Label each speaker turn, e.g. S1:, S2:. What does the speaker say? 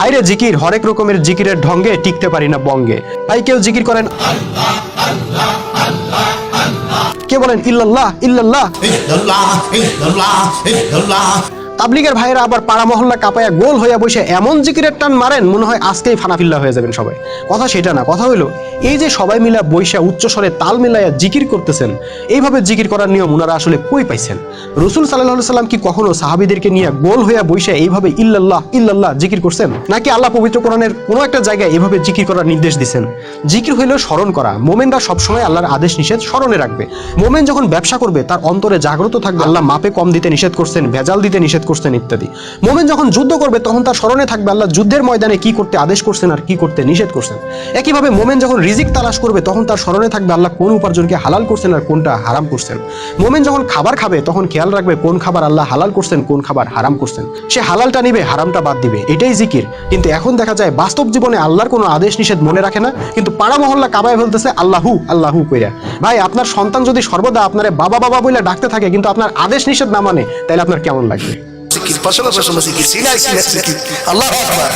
S1: হাইরে জিকির, হরেক রকমের জিকিরের ঢঙ্গে টিকতে পারি না বঙ্গে। ভাই কেউ জিকির করেন কে বলেন ইল্লাল্লাহ ইল্লাল্লাহ। তাবলিগের ভাইয়েরা আবার পাড়া মহল্লা কাঁপায়া গোল হইয়া বসে এমন জিকিরের টান মারেন মনে হয় আজকেই ফানাফিল্লা হয়ে যাবেন সবাই। কথা সেটা না, কথা হইলো এই যে সবাই মিলা বৈশা উচ্চস্বরে তাল মিলাইয়া জিকির করতেছেন, এইভাবে জিকির করার নিয়ম ওনারা আসলে কই পাইছেন? রাসূল সাল্লাল্লাহু আলাইহি সাল্লাম কি কখনো সাহাবীদেরকে নিয়ে গোল হইয়া বৈশা এইভাবে ইল্লাল্লাহ ইল্লাল্লাহ জিকির করছেন? নাকি আল্লাহ পবিত্র কোরআনের কোনো একটা জায়গায় এইভাবে জিকির করার নির্দেশ দিয়েছেন? জিকির হইলো স্মরণ করা। মোমেনরা সবসময় আল্লাহর আদেশ নিষেধ স্মরণে রাখবে। মোমেন যখন ব্যবসা করবে তার অন্তরে জাগ্রত থাকবে আল্লাহ মাপে কম দিতে নিষেধ করছেন, ভেজাল দিতে নিষেধ করছেন ইত্যাদি। মোমেন যখন যুদ্ধ করবে তখন তার স্মরণে থাকবে আল্লাহ যুদ্ধের ময়দানে কি করতে আদেশ করছেন আর কি করতে নিষেধ করছেন। একইভাবে মোমেন যখন রিজিক তালাশ করবে তখন তার স্মরণে থাকবে আল্লাহ কোন উপার্জনকে হালাল করছেন আর কোনটা হারাম করছেন। মোমেন যখন খাবার খাবে তখন খেয়াল রাখবে কোন খাবার আল্লাহ হালাল করছেন, কোন খাবার হারাম করছেন। সে হালালটা নিবে, হারামটা বাদ দিবে, এটাই জিকির। কিন্তু এখন দেখা যায় বাস্তব জীবনে আল্লাহর কোনো আদেশ নিষেধ মনে রাখে না, কিন্তু পাড়া মহল্লা কাবায় ফেলতেছে আল্লাহু আল্লাহু কইরা। ভাই আপনার সন্তান যদি সর্বদা আপনারে বাবা বাবা বলে ডাকতে থাকে কিন্তু আপনার আদেশ নিষেধ না মানে, তাহলে আপনার কেমন লাগবে?
S2: পাশাপাশি আল্লাহু আকবার।